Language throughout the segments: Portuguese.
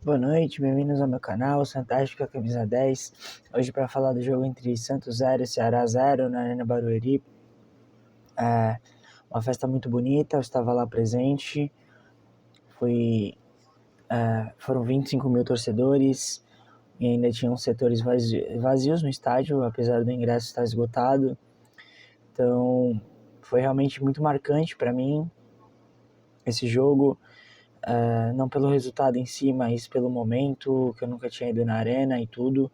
Boa noite, bem-vindos ao meu canal, Fantástica Camisa 10. Hoje para falar do jogo entre Santos 0 e Ceará 0 na Arena Barueri. Uma festa muito bonita, eu estava lá presente. Foram 25 mil torcedores e ainda tinham setores vazios no estádio, apesar do ingresso estar esgotado. Então foi realmente muito marcante para mim esse jogo. Não pelo resultado em si, mas pelo momento, que eu nunca tinha ido na arena e tudo.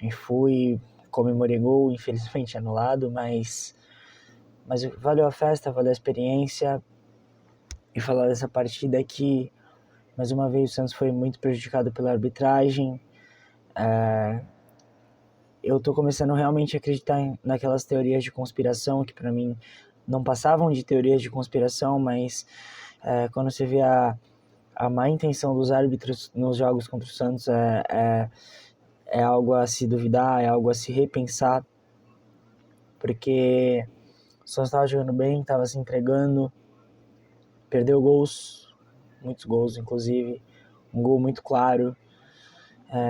E fui, comemorei gol, infelizmente anulado, mas valeu a festa, valeu a experiência. E falar dessa partida que, mais uma vez, o Santos foi muito prejudicado pela arbitragem. Eu tô começando realmente a acreditar naquelas teorias de conspiração que para mim não passavam de teorias de conspiração, mas quando você vê a má intenção dos árbitros nos jogos contra o Santos, é algo a se duvidar, é algo a se repensar, porque o Santos estava jogando bem, estava se entregando, perdeu gols, muitos gols inclusive, um gol muito claro,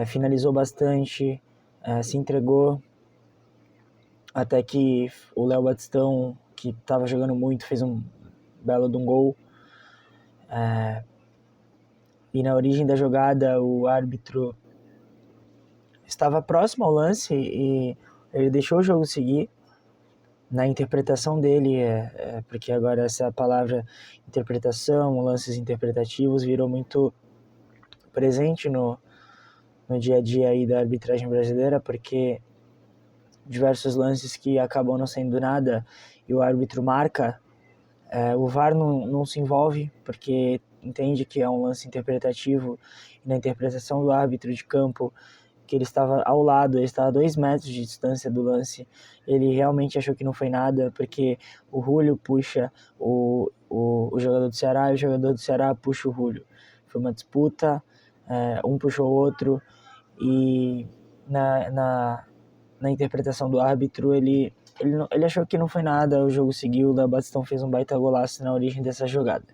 finalizou bastante, se entregou, até que o Léo Batistão, que estava jogando muito, fez um belo de um gol. E na origem da jogada o árbitro estava próximo ao lance e ele deixou o jogo seguir. Na interpretação dele, porque agora essa palavra interpretação, lances interpretativos, virou muito presente no dia a dia aí da arbitragem brasileira, porque diversos lances que acabam não sendo nada e o árbitro marca, o VAR não se envolve, porque entende que é um lance interpretativo, e na interpretação do árbitro de campo, que ele estava ao lado, ele estava a 2 metros de distância do lance, ele realmente achou que não foi nada, porque o Julio puxa o jogador do Ceará e o jogador do Ceará puxa o Julio. Foi uma disputa, um puxou o outro, e na interpretação do árbitro, ele achou que não foi nada, o jogo seguiu, o Léo Batistão fez um baita golaço na origem dessa jogada.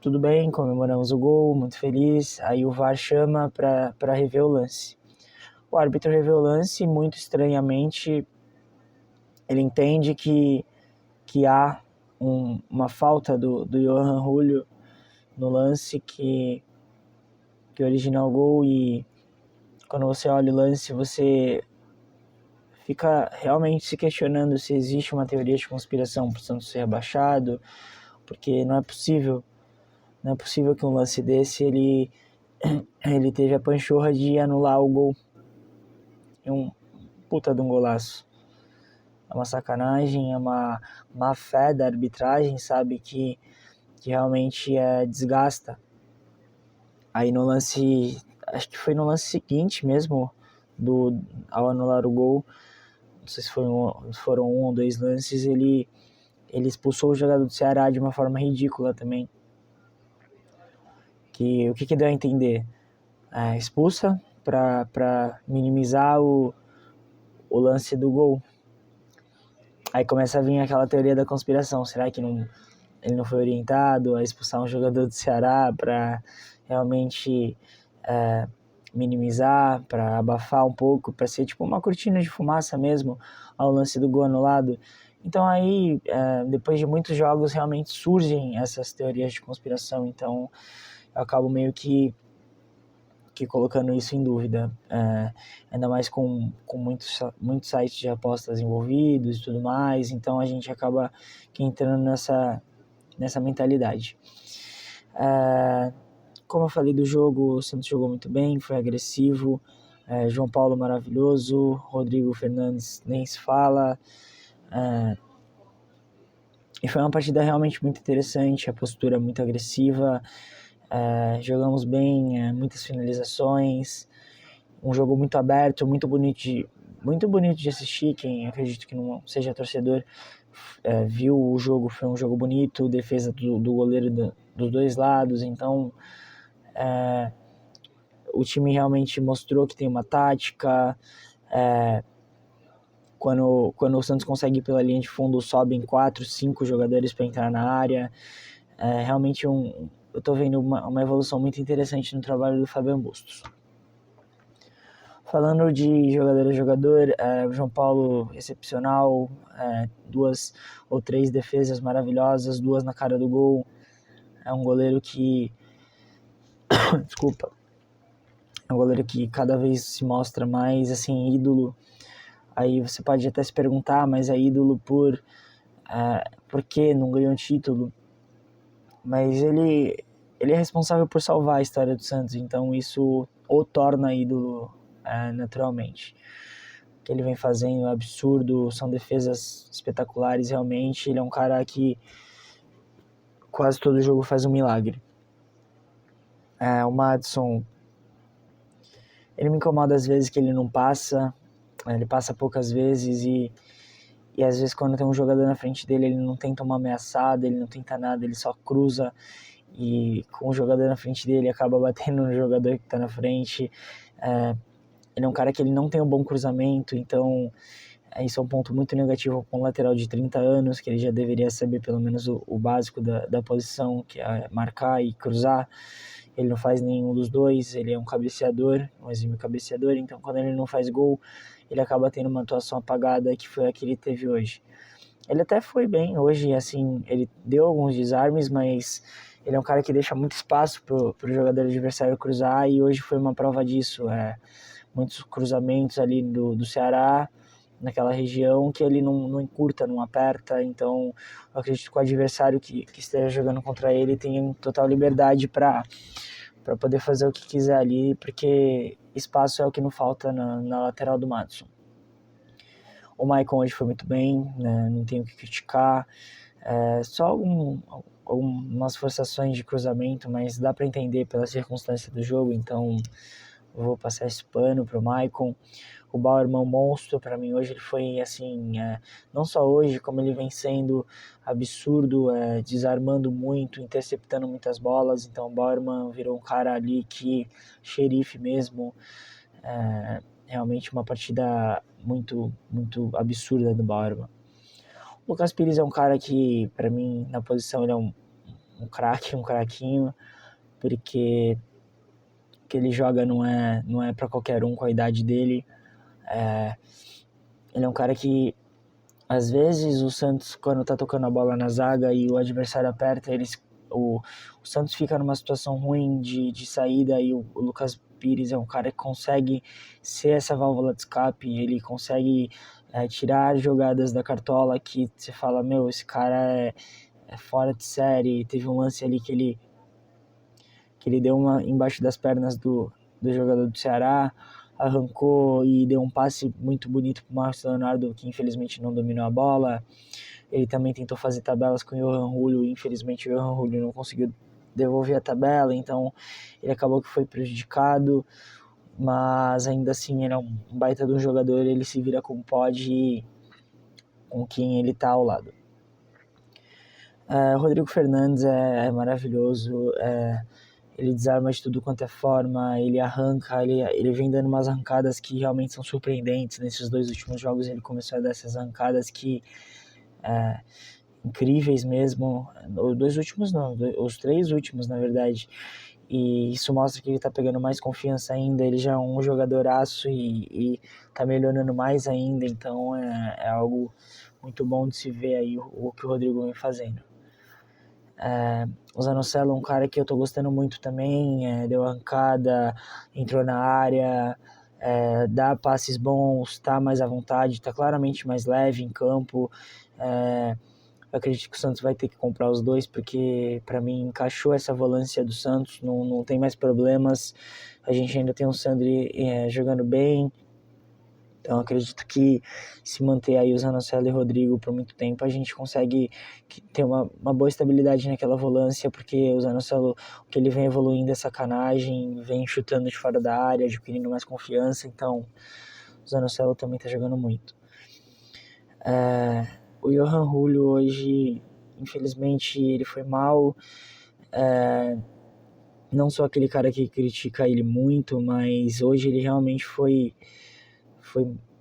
Tudo bem, comemoramos o gol, muito feliz, aí o VAR chama para rever o lance. O árbitro revê o lance, muito estranhamente, ele entende que há uma falta do Johan Julio no lance que originou o gol, e quando você olha o lance, você fica realmente se questionando se existe uma teoria de conspiração para o Santos ser rebaixado, porque não é possível que um lance desse ele teve a panchorra de anular o gol. É um puta de um golaço. É uma sacanagem, é uma má fé da arbitragem, sabe, que realmente desgasta. Aí no lance, acho que foi no lance seguinte mesmo, ao anular o gol, não sei se foram um ou dois lances, ele expulsou o jogador do Ceará de uma forma ridícula também. O que deu a entender? Expulsa para minimizar o lance do gol. Aí começa a vir aquela teoria da conspiração. Será que ele não foi orientado a expulsar um jogador do Ceará para realmente minimizar, para abafar um pouco, para ser tipo uma cortina de fumaça mesmo ao lance do gol anulado? Então aí, depois de muitos jogos, realmente surgem essas teorias de conspiração. Então eu acabo meio que colocando isso em dúvida, ainda mais com muitos sites de apostas envolvidos e tudo mais. Então a gente acaba entrando nessa mentalidade. Como eu falei do jogo, o Santos jogou muito bem, foi agressivo, João Paulo maravilhoso, Rodrigo Fernandes nem se fala, e foi uma partida realmente muito interessante, a postura muito agressiva, jogamos bem, muitas finalizações, um jogo muito aberto, muito bonito de assistir. Quem acredito que não seja torcedor viu o jogo, foi um jogo bonito, defesa do goleiro dos dois lados. Então o time realmente mostrou que tem uma tática. Quando o Santos consegue ir pela linha de fundo, sobem 4, 5 jogadores para entrar na área. Realmente um eu tô vendo uma evolução muito interessante no trabalho do Fabian Bustos. Falando de jogador a jogador, o João Paulo excepcional, 2 ou 3 defesas maravilhosas, 2 na cara do gol. É um goleiro que... Desculpa. É um goleiro que cada vez se mostra mais, assim, ídolo. Aí você pode até se perguntar, mas é ídolo por que não ganhou um título? Mas ele é responsável por salvar a história do Santos, então isso o torna ídolo naturalmente. O que ele vem fazendo é absurdo, são defesas espetaculares realmente. Ele é um cara que quase todo jogo faz um milagre. O Maddison, ele me incomoda às vezes que ele não passa, ele passa poucas vezes e às vezes quando tem um jogador na frente dele, ele não tenta uma ameaçada, ele não tenta nada, ele só cruza e com o jogador na frente dele acaba batendo no jogador que está na frente. Ele é um cara que ele não tem um bom cruzamento, então isso é um ponto muito negativo para um lateral de 30 anos, que ele já deveria saber pelo menos o básico da posição, que é marcar e cruzar. Ele não faz nenhum dos dois, ele é um cabeceador, um exímio cabeceador, então quando ele não faz gol, ele acaba tendo uma atuação apagada, que foi a que ele teve hoje. Ele até foi bem hoje, assim, ele deu alguns desarmes, mas ele é um cara que deixa muito espaço pro jogador adversário cruzar, e hoje foi uma prova disso. Muitos cruzamentos ali do Ceará, naquela região, que ele não encurta, não aperta, então eu acredito que o adversário que esteja jogando contra ele tenha total liberdade para poder fazer o que quiser ali, porque espaço é o que não falta na lateral do Maddison. O Maicon hoje foi muito bem, né? Não tenho o que criticar, só algumas forçações de cruzamento, mas dá para entender pela circunstância do jogo, então eu vou passar esse pano pro Maicon. O Bauerman monstro, para mim hoje ele foi assim, não só hoje, como ele vem sendo absurdo, desarmando muito, interceptando muitas bolas. Então o Bauerman virou um cara ali que, xerife mesmo, realmente uma partida muito, muito absurda do Bauerman. O Lucas Pires é um cara que, para mim, na posição ele é um craque, um craquinho, porque que ele joga não é para qualquer um com a idade dele. Ele é um cara que, às vezes, o Santos, quando tá tocando a bola na zaga e o adversário aperta, o Santos fica numa situação ruim de saída, e o Lucas Pires é um cara que consegue ser essa válvula de escape, ele consegue tirar jogadas da cartola que você fala, meu, esse cara é fora de série. Teve um lance ali que ele deu uma embaixo das pernas do jogador do Ceará, arrancou e deu um passe muito bonito para o Marcos Leonardo, que infelizmente não dominou a bola. Ele também tentou fazer tabelas com o Johan Julio, e infelizmente o Johan Julio não conseguiu devolver a tabela, então ele acabou que foi prejudicado, mas ainda assim ele é um baita de um jogador, ele se vira como pode com quem ele tá ao lado. O Rodrigo Fernandes é maravilhoso, ele desarma de tudo quanto é forma, ele arranca, ele vem dando umas arrancadas que realmente são surpreendentes. Nesses 2 últimos jogos ele começou a dar essas arrancadas que incríveis mesmo. Os 2 últimos não, os 3 últimos na verdade. E isso mostra que ele tá pegando mais confiança ainda, ele já é um jogadoraço e tá melhorando mais ainda, então é algo muito bom de se ver aí o que o Rodrigo vem fazendo. O Zanocelo é um cara que eu tô gostando muito também, deu arrancada, entrou na área, dá passes bons, tá mais à vontade, tá claramente mais leve em campo. Eu acredito que o Santos vai ter que comprar os dois, porque para mim encaixou essa volância do Santos, não tem mais problemas. A gente ainda tem o Sandri jogando bem. Então acredito que se manter aí o Zanocelo e o Rodrigo por muito tempo, a gente consegue ter uma boa estabilidade naquela volância, porque o Zanocelo, o que ele vem evoluindo é sacanagem, vem chutando de fora da área, adquirindo mais confiança, então o Zanocelo também tá jogando muito. O Johan Julio hoje, infelizmente, ele foi mal. Não sou aquele cara que critica ele muito, mas hoje ele realmente foi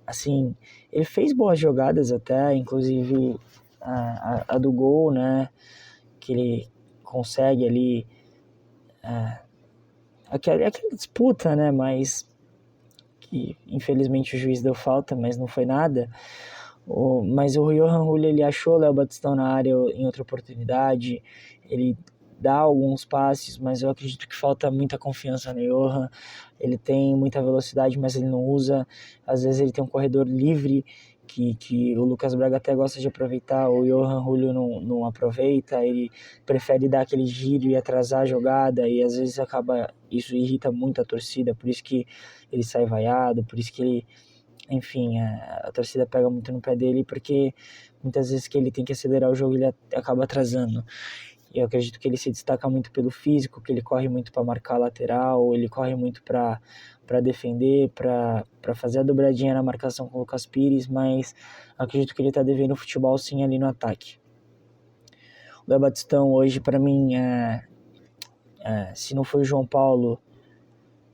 assim, ele fez boas jogadas até, inclusive a do gol, né, que ele consegue ali aquela disputa, né, mas que infelizmente o juiz deu falta, mas não foi nada. Mas o Yohan Julio, ele achou o Léo Batistão na área em outra oportunidade, ele dá alguns passes, mas eu acredito que falta muita confiança no Yohan. Ele tem muita velocidade, mas ele não usa. Às vezes ele tem um corredor livre que o Lucas Braga até gosta de aproveitar, o Yohan Julio não aproveita, ele prefere dar aquele giro e atrasar a jogada, e às vezes isso irrita muito a torcida, por isso que ele sai vaiado, por isso que ele, enfim, a torcida pega muito no pé dele, porque muitas vezes que ele tem que acelerar o jogo, ele acaba atrasando. E eu acredito que ele se destaca muito pelo físico, que ele corre muito para marcar a lateral, ele corre muito para defender, para fazer a dobradinha na marcação com o Lucas Pires, mas acredito que ele está devendo futebol sim ali no ataque. O Léo Batistão hoje, para mim, se não foi o João Paulo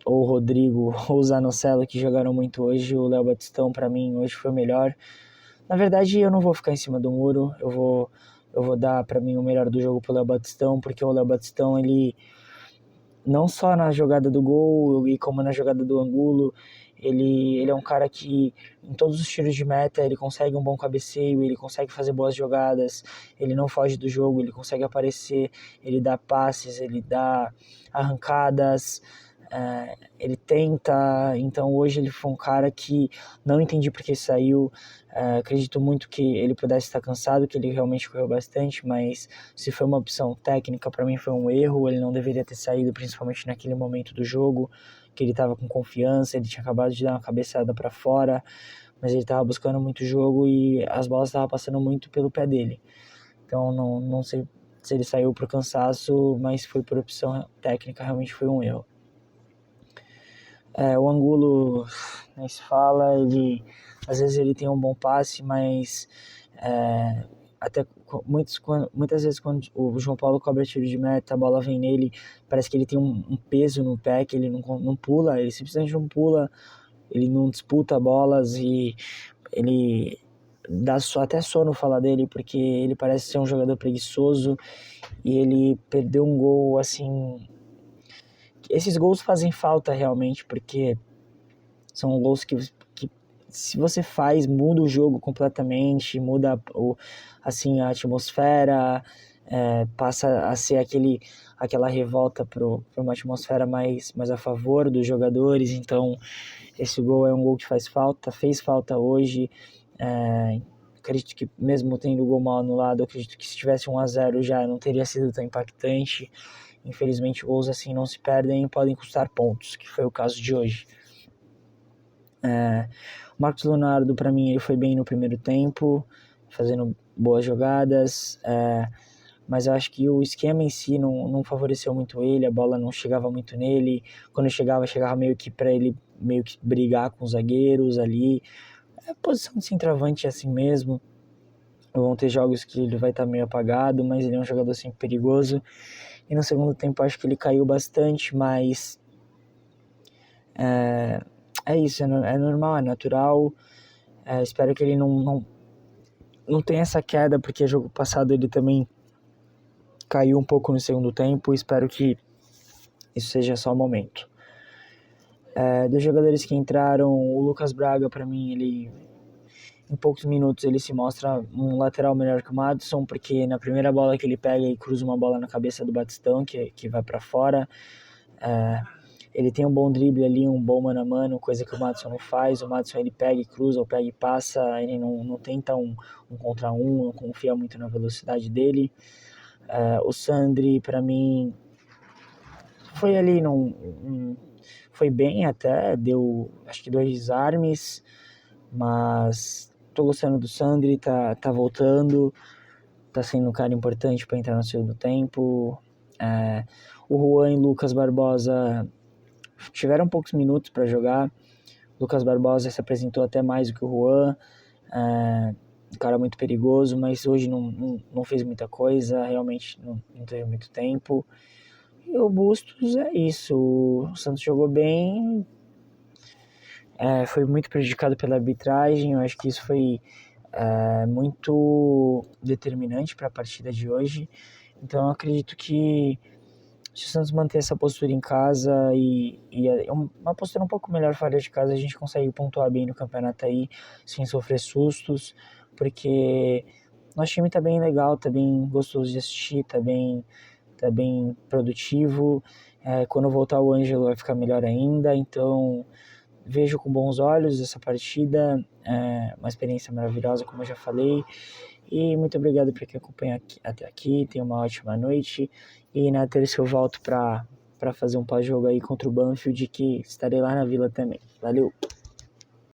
ou o Rodrigo ou o Zanocelo que jogaram muito hoje, o Léo Batistão para mim hoje foi o melhor. Na verdade, eu não vou ficar em cima do muro, eu vou dar para mim o melhor do jogo pro Léo Batistão, porque o Léo Batistão, ele não só na jogada do gol e como na jogada do Angulo, ele é um cara que em todos os tiros de meta ele consegue um bom cabeceio, ele consegue fazer boas jogadas, ele não foge do jogo, ele consegue aparecer, ele dá passes, ele dá arrancadas, ele tenta. Então hoje ele foi um cara que não entendi porque saiu. Acredito muito que ele pudesse estar cansado, que ele realmente correu bastante, mas se foi uma opção técnica, para mim foi um erro. Ele não deveria ter saído, principalmente naquele momento do jogo, que ele estava com confiança, ele tinha acabado de dar uma cabeçada para fora, mas ele estava buscando muito jogo e as bolas estavam passando muito pelo pé dele. Então não sei se ele saiu por cansaço, mas foi por opção técnica, realmente foi um erro. O Angulo, nem se fala, às vezes ele tem um bom passe, mas até muitas vezes quando o João Paulo cobra tiro de meta, a bola vem nele, parece que ele tem um peso no pé, que ele não pula, ele simplesmente não pula, ele não disputa bolas e ele dá até sono falar dele, porque ele parece ser um jogador preguiçoso e ele perdeu um gol, assim. Esses gols fazem falta realmente, porque são gols que se você faz, muda o jogo completamente, muda assim, a atmosfera, passa a ser aquela revolta para uma atmosfera mais a favor dos jogadores. Então esse gol é um gol que fez falta hoje. Acredito que mesmo tendo o gol mal anulado, acredito que se tivesse 1-0 já não teria sido tão impactante. Infelizmente, gols assim não se perdem e podem custar pontos, que foi o caso de hoje. O Marcos Leonardo, para mim, ele foi bem no primeiro tempo, fazendo boas jogadas, mas eu acho que o esquema em si não favoreceu muito ele, a bola não chegava muito nele, quando chegava meio que para ele meio que brigar com os zagueiros ali. A posição de centroavante é assim mesmo, vão ter jogos que ele vai estar meio apagado, mas ele é um jogador sempre perigoso. E no segundo tempo acho que ele caiu bastante, mas é isso, é normal, é natural. Espero que ele não tenha essa queda, porque jogo passado ele também caiu um pouco no segundo tempo. Espero que isso seja só um momento. Dos jogadores que entraram, o Lucas Braga, para mim, ele em poucos minutos ele se mostra um lateral melhor que o Madison, porque na primeira bola que ele pega e cruza uma bola na cabeça do Batistão, que vai para fora. Ele tem um bom drible ali, um bom mano a mano, coisa que o Madison não faz. O Madison ele pega e cruza, ou pega e passa, ele não tenta um contra um, não confia muito na velocidade dele. O Sandri, para mim, foi ali, foi bem até, deu acho que 2 desarmes, mas tô gostando do Sandri, tá voltando, tá sendo um cara importante para entrar no segundo tempo. O Juan e Lucas Barbosa tiveram poucos minutos para jogar. Lucas Barbosa se apresentou até mais do que o Juan, um cara muito perigoso, mas hoje não fez muita coisa, realmente não teve muito tempo. E o Bustos é isso, o Santos jogou bem, foi muito prejudicado pela arbitragem. Eu acho que isso foi muito determinante para a partida de hoje. Então eu acredito que se o Santos manter essa postura em casa e uma postura um pouco melhor fora de casa, a gente consegue pontuar bem no campeonato aí, sem sofrer sustos, porque nosso time tá bem legal, tá bem gostoso de assistir, tá bem produtivo. Quando voltar o Ângelo vai ficar melhor ainda, então vejo com bons olhos essa partida, uma experiência maravilhosa, como eu já falei, e muito obrigado por quem acompanha até aqui, tenha uma ótima noite, e na terça eu volto para fazer um pós-jogo aí contra o Banfield, que estarei lá na Vila também. Valeu!